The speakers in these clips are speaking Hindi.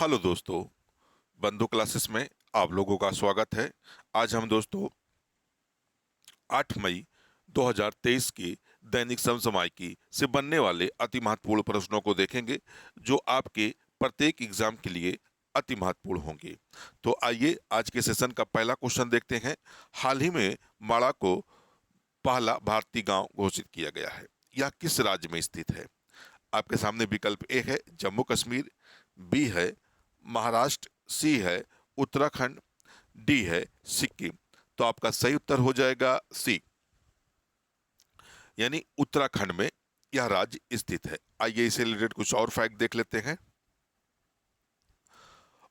हेलो दोस्तों। बंधु क्लासेस में आप लोगों का स्वागत है। आज हम दोस्तों 8 मई 2023 की दैनिक समसामयिकी से बनने वाले अति महत्वपूर्ण प्रश्नों को देखेंगे जो आपके प्रत्येक एग्जाम के लिए अति महत्वपूर्ण होंगे। तो आइए आज के सेशन का पहला क्वेश्चन देखते हैं। हाल ही में माणा को पहला भारतीय गांव घोषित किया गया है। यह किस राज्य में स्थित है? आपके सामने विकल्प ए है जम्मू कश्मीर, बी है महाराष्ट्र, सी है उत्तराखंड, डी है सिक्किम। तो आपका सही उत्तर हो जाएगा सी, यानी उत्तराखंड में यह राज्य स्थित है। आइए इसे रिलेटेड कुछ और फैक्ट देख लेते हैं।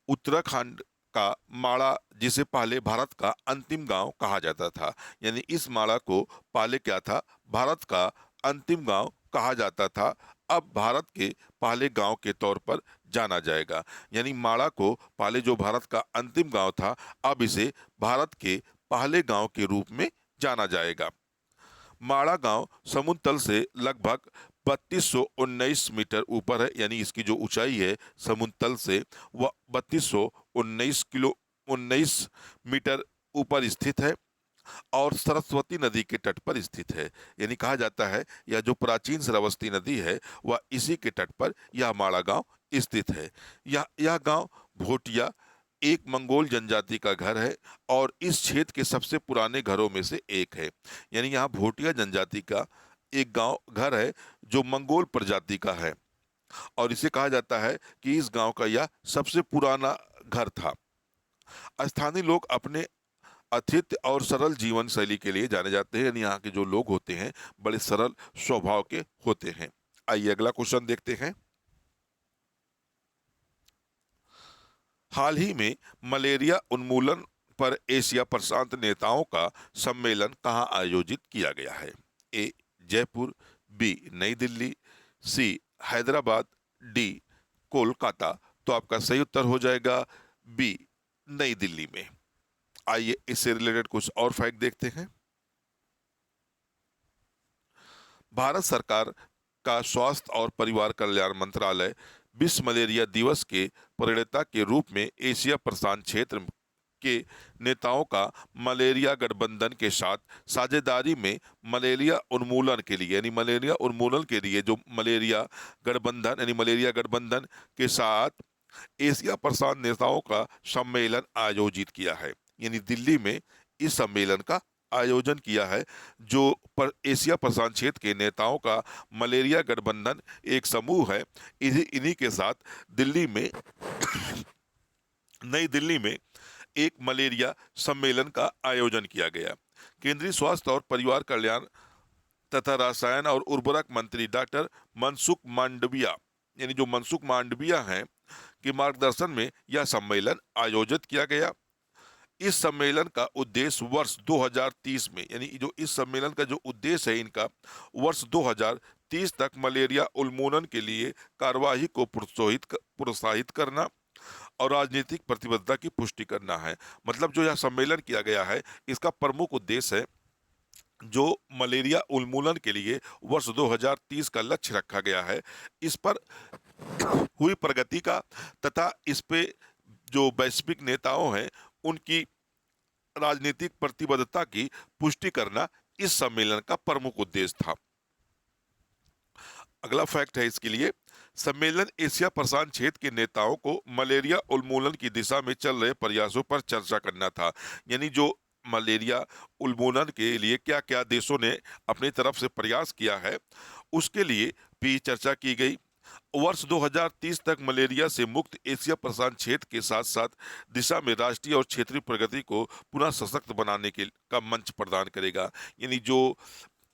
उत्तराखंड का माड़ा, जिसे पहले भारत का अंतिम गांव कहा जाता था, यानी इस माड़ा को पहले क्या था, भारत का अंतिम गांव कहा जाता था। अब भारत के पहले गांव के तौर पर जाना जाएगा। यानी माड़ा को पहले जो भारत का अंतिम गांव था, अब इसे भारत के पहले गांव के रूप में जाना जाएगा। माड़ा गांव समुद्र तल से लगभग 3219 मीटर ऊपर है, यानी इसकी जो ऊंचाई है समुद्र तल से वह 3219 मीटर ऊपर स्थित है और सरस्वती नदी के तट पर स्थित है। यानी कहा जाता है यह जो प्राचीन श्रावस्ती नदी है वह इसी के तट पर यह माड़ा गांव स्थित है। यह गांव भोटिया एक मंगोल जनजाति का घर है और इस क्षेत्र के सबसे पुराने घरों में से एक है। यानी यहाँ भोटिया जनजाति का एक गांव घर है जो मंगोल प्रजाति का है और इसे कहा जाता है कि इस गांव का यह सबसे पुराना घर था। स्थानीय लोग अपने अतिथ्य और सरल जीवन शैली के लिए जाने जाते हैं। यानी यहाँ के जो लोग होते हैं बड़े सरल स्वभाव के होते हैं। आइए अगला क्वेश्चन देखते हैं। हाल ही में मलेरिया उन्मूलन पर एशिया प्रशांत नेताओं का सम्मेलन कहाँ आयोजित किया गया है? ए जयपुर, बी नई दिल्ली, सी हैदराबाद, डी कोलकाता। तो आपका सही उत्तर हो जाएगा बी नई दिल्ली में। आइए इससे रिलेटेड कुछ और फैक्ट देखते हैं। भारत सरकार का स्वास्थ्य और परिवार कल्याण मंत्रालय विश्व मलेरिया दिवस के प्रणेता के रूप में एशिया प्रशांत क्षेत्र के नेताओं का मलेरिया गठबंधन के साथ साझेदारी में मलेरिया उन्मूलन के लिए, यानी मलेरिया उन्मूलन के लिए जो मलेरिया गठबंधन यानी मलेरिया गठबंधन के साथ एशिया प्रशांत नेताओं का सम्मेलन आयोजित किया है। यानी दिल्ली में इस सम्मेलन का आयोजन किया है जो एशिया प्रशांत क्षेत्र के नेताओं का मलेरिया गठबंधन एक समूह है। इन्हीं के साथ दिल्ली में नई दिल्ली में एक मलेरिया सम्मेलन का आयोजन किया गया। केंद्रीय स्वास्थ्य और परिवार कल्याण तथा रसायन और उर्वरक मंत्री डॉक्टर मनसुख मांडविया, यानी जो मनसुख मांडविया हैं, के मार्गदर्शन में यह सम्मेलन आयोजित किया गया। इस सम्मेलन का उद्देश्य वर्ष 2030 में, यानी जो इस सम्मेलन का जो उद्देश्य है इनका, वर्ष 2030 तक मलेरिया उन्मूलन के लिए कार्यवाही को प्रोत्साहित करना और राजनीतिक प्रतिबद्धता की पुष्टि करना है। मतलब जो यह सम्मेलन किया गया है इसका प्रमुख उद्देश्य है जो मलेरिया उन्मूलन के लिए वर्ष 2030 का लक्ष्य रखा गया है, इस पर हुई प्रगति का तथा इस पे जो वैश्विक नेताओं हैं उनकी राजनीतिक प्रतिबद्धता की पुष्टि करना इस सम्मेलन का प्रमुख उद्देश्य था। अगला फैक्ट है इसके लिए, सम्मेलन एशिया प्रशांत क्षेत्र के नेताओं को मलेरिया उन्मूलन की दिशा में चल रहे प्रयासों पर चर्चा करना था। यानी जो मलेरिया उन्मूलन के लिए क्या क्या देशों ने अपनी तरफ से प्रयास किया है उसके लिए भी चर्चा की गई। वर्ष 2030 तक मलेरिया से मुक्त एशिया प्रशांत क्षेत्र के साथ साथ दिशा में राष्ट्रीय और क्षेत्रीय प्रगति को पुनः सशक्त बनाने के का मंच प्रदान करेगा। यानी जो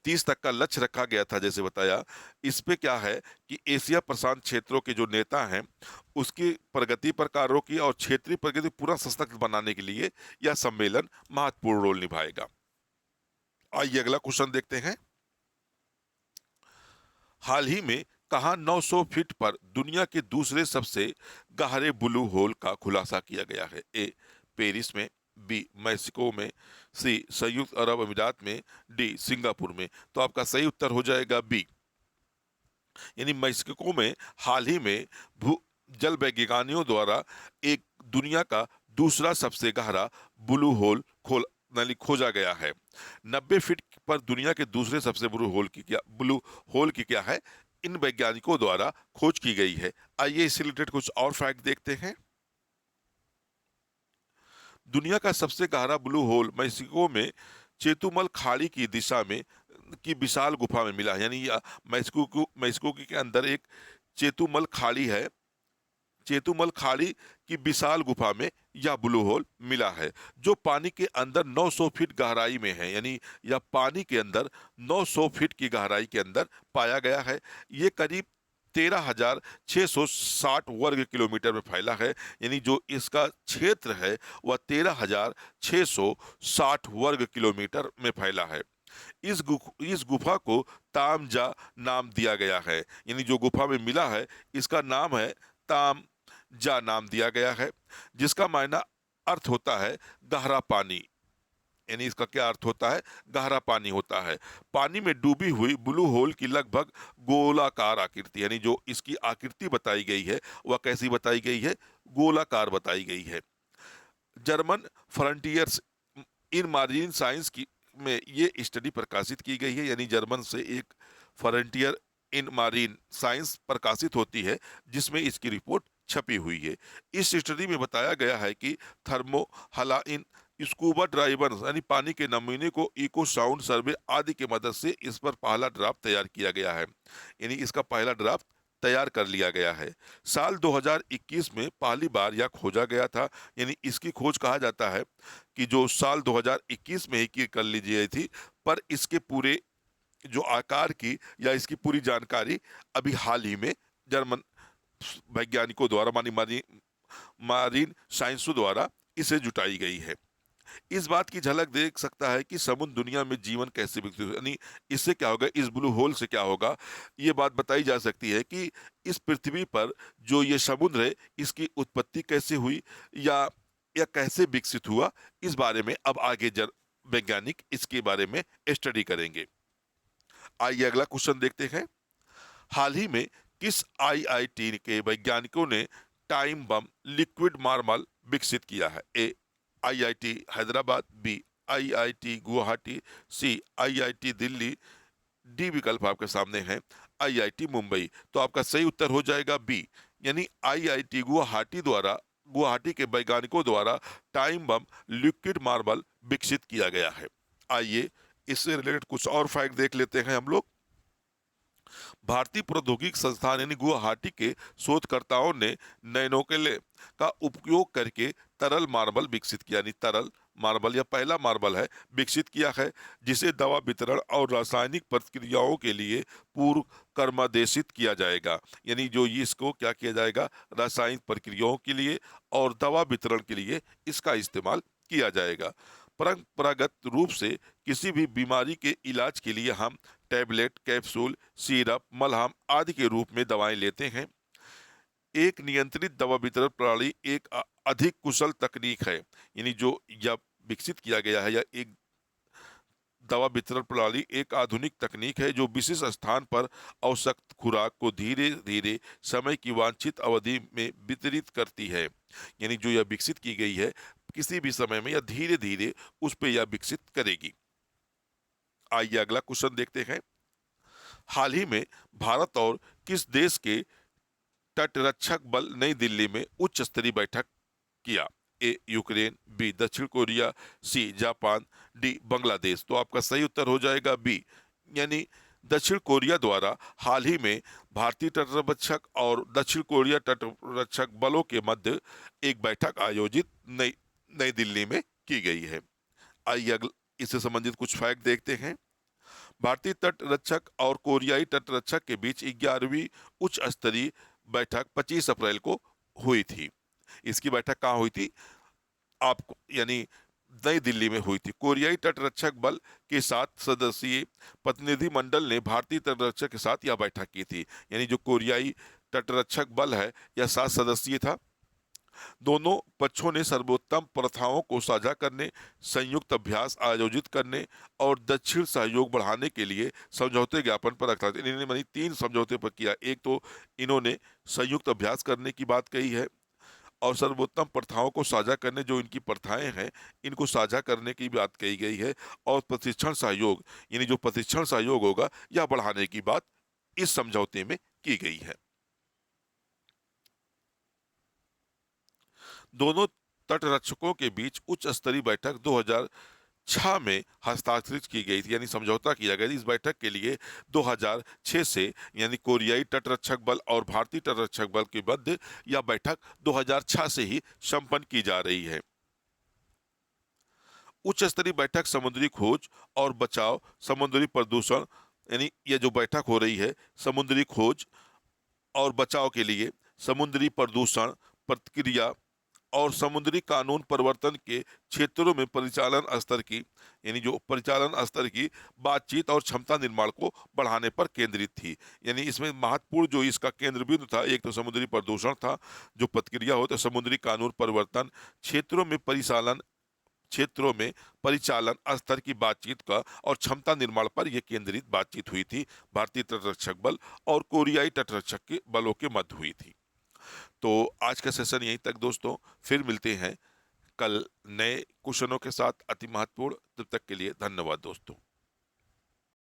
30 तक का लक्ष्य रखा गया था, जैसे बताया, इस पे क्या है कि एशिया प्रशांत क्षेत्रों के जो नेता हैं उसकी प्रगति पर कार्यों की और क्षेत्रीय प्रगति पुनः सशक्त बनाने के लिए यह सम्मेलन महत्वपूर्ण रोल निभाएगा। आइए अगला क्वेश्चन देखते हैं। हाल ही में कहा 900 फीट पर दुनिया के दूसरे सबसे गहरे ब्लू होल का खुलासा किया गया है? ए पेरिस में, बी मैक्सिको में, सी संयुक्त अरब अमीरात में, डी सिंगापुर में। तो आपका सही उत्तर हो जाएगा बी, यानी मैक्सिको में हाल ही में जल वैज्ञानिकों द्वारा एक दुनिया का दूसरा सबसे गहरा ब्लू होल खोजा गया है। 90 फीट पर दुनिया के दूसरे सबसे ब्लू होल की क्या है, इन वैज्ञानिकों द्वारा खोज की गई है। आइए इससे रिलेटेड कुछ और फैक्ट देखते हैं। दुनिया का सबसे गहरा ब्लू होल मेक्सिको में चेतुमल खाड़ी की दिशा में की विशाल गुफा में मिला है। यानी मेक्सिको के अंदर एक चेतुमल खाड़ी है। चेतुमल खाड़ी की विशाल गुफा में यह ब्लू होल मिला है, जो पानी के अंदर 900 फीट गहराई में है। यानी यह पानी के अंदर 900 फीट की गहराई के अंदर पाया गया है। ये करीब 13,660 वर्ग किलोमीटर में फैला है। यानी जो इसका क्षेत्र है वह 13,660 वर्ग किलोमीटर में फैला है। इस गुफा को तामजा नाम दिया गया है। यानी जो गुफा में मिला है इसका नाम है ताम जा नाम दिया गया है, जिसका मायना अर्थ होता है गहरा पानी। यानी इसका क्या अर्थ होता है, गहरा पानी होता है। पानी में डूबी हुई ब्लू होल की लगभग गोलाकार आकृति, यानी जो इसकी आकृति बताई गई है वह कैसी बताई गई है, गोलाकार बताई गई है। जर्मन फ्रंटियर्स इन मारीन साइंस की में ये स्टडी प्रकाशित की गई है। यानी जर्मन से एक फ्रंटियर इन मारीन साइंस प्रकाशित होती है, जिसमें इसकी रिपोर्ट छपी हुई है। इस स्टडी में बताया गया है कि थर्मो हलाइन स्कूबा ड्राइवर्स यानी पानी के नमूने को इको साउंड सर्वे आदि की मदद से इस पर पहला ड्राफ्ट तैयार किया गया है। यानी इसका पहला ड्राफ्ट तैयार कर लिया गया है। साल 2021 में पहली बार यह खोजा गया था। यानी इसकी खोज कहा जाता है कि जो साल 2021 में ही की कर ली गई थी, पर इसके पूरे जो आकार की या इसकी पूरी जानकारी अभी हाल ही में जर्मन वैज्ञानिकों द्वारा मारीन साइंसों द्वारा इसे जुटाई गई है। इस बात की झलक देख सकता है कि समुद्र दुनिया में जीवन कैसे विकसित हुआ। यानी इससे क्या होगा, इस ब्लू होल से क्या होगा, ये बात बताई जा सकती है कि इस पृथ्वी पर जो ये समुद्र है इसकी उत्पत्ति कैसे हुई या कैसे विकसित हुआ। इस बारे में अब आगे वैज्ञानिक इसके बारे में स्टडी करेंगे। आइए अगला क्वेश्चन देखते हैं। हाल ही में किस आईआईटी के वैज्ञानिकों ने टाइम बम लिक्विड मार्बल विकसित किया है? A IIT Hyderabad, B IIT Guwahati, C IIT Delhi, D विकल्प आपके सामने है आईआईटी मुंबई। तो आपका सही उत्तर हो जाएगा बी, यानी आईआईटी गुवाहाटी के वैज्ञानिकों द्वारा टाइम बम लिक्विड मार्बल विकसित किया गया है। आइए इससे रिलेटेड कुछ और फैक्ट देख लेते हैं हम लोग। भारतीय प्रौद्योगिकी संस्थान यानी गुवाहाटी के शोधकर्ताओं ने नैनोकेले का उपयोग करके तरल मार्बल विकसित किया। यानी तरल मार्बल या पहला मार्बल है विकसित किया है, जिसे दवा वितरण और रासायनिक प्रक्रियाओं के लिए पूर्व कर्मादेशित किया जाएगा। यानी जो इसको क्या किया जाएगा, रासायनिक प्रक्रियाओं के लिए और दवा वितरण के लिए इसका इस्तेमाल किया जाएगा। परंपरागत रूप से किसी भी बीमारी के इलाज के लिए हम टैबलेट, कैप्सूल, सिरप, मलहम आदि के रूप में दवाएं लेते हैं। एक नियंत्रित दवा वितरण प्रणाली एक अधिक कुशल तकनीक है। यानी जो जब विकसित किया गया है या एक दवा वितरण प्रणाली एक आधुनिक तकनीक है जो विशिष्ट स्थान पर आवश्यक खुराक को धीरे धीरे समय की वांछित अवधि में वितरित करती है। यानी जो यह विकसित की गई है किसी भी समय में या धीरे धीरे उस पर यह विकसित करेगी। आइए अगला क्वेश्चन देखते हैं। हाल ही में भारत और किस देश के तटरक्षक बल नई दिल्ली में उच्च स्तरीय बैठक किया? ए यूक्रेन, बी दक्षिण Korea, C Japan, D Bangladesh. तो आपका सही उत्तर हो जाएगा बी, यानी दक्षिण कोरिया द्वारा हाल ही में भारतीय तटरक्षक और दक्षिण कोरिया तटरक्षक बलों के मध्य एक बैठक आयोजित नई नई दिल्ली में की गई है। आइए इससे संबंधित कुछ फैक्ट देखते हैं। भारतीय तटरक्षक और कोरियाई तटरक्षक के बीच 11वीं उच्च स्तरीय बैठक 25 अप्रैल को हुई थी। इसकी बैठक कहाँ हुई थी? आपको यानी नई दिल्ली में हुई थी। कोरियाई तटरक्षक बल के 7 सदस्यीय प्रतिनिधिमंडल ने भारतीय तटरक्षक के साथ यह बैठक की थी। यानी जो कोरियाई तटरक्षक बल है यह 7 सदस्यीय था दोनों पक्षों ने सर्वोत्तम प्रथाओं को साझा करने, संयुक्त अभ्यास आयोजित करने और दक्षिण सहयोग बढ़ाने के लिए समझौते ज्ञापन पर हस्ताक्षर। इन्होंने मानी 3 समझौते पर किया। एक तो इन्होंने संयुक्त अभ्यास करने की बात कही है और सर्वोत्तम प्रथाओं को साझा करने, जो इनकी प्रथाएं हैं इनको साझा करने की बात कही गई है, और प्रशिक्षण सहयोग यानी जो प्रशिक्षण सहयोग होगा यह बढ़ाने की बात इस समझौते में की गई है। दोनों तटरक्षकों के बीच उच्च स्तरीय बैठक 2006 में हस्ताक्षरित की गई थी, यानी समझौता किया गया था। इस बैठक के लिए 2006 से यानी कोरियाई तटरक्षक बल और भारतीय तटरक्षक बल के मध्य यह बैठक 2006 से ही संपन्न की जा रही है। उच्च स्तरीय बैठक समुद्री खोज और बचाव, समुद्री प्रदूषण, यानी ये जो बैठक हो रही है समुद्री खोज और बचाव के लिए, समुद्री प्रदूषण प्रतिक्रिया और समुद्री कानून प्रवर्तन के क्षेत्रों में परिचालन स्तर की यानी जो परिचालन स्तर की बातचीत और क्षमता निर्माण को बढ़ाने पर केंद्रित थी। यानी इसमें महत्वपूर्ण जो इसका केंद्र बिंदु था, एक तो समुद्री प्रदूषण था, जो प्रतिक्रिया हो तो समुद्री कानून प्रवर्तन, क्षेत्रों में परिचालन स्तर की बातचीत का और क्षमता निर्माण पर यह केंद्रित बातचीत हुई थी। भारतीय तटरक्षक बल और कोरियाई तटरक्षक के बलों के मध्य हुई थी। तो आज का सेशन यहीं तक दोस्तों, फिर मिलते हैं कल नए क्वेश्चनों के साथ, अति महत्वपूर्ण। तब तक के लिए धन्यवाद दोस्तों।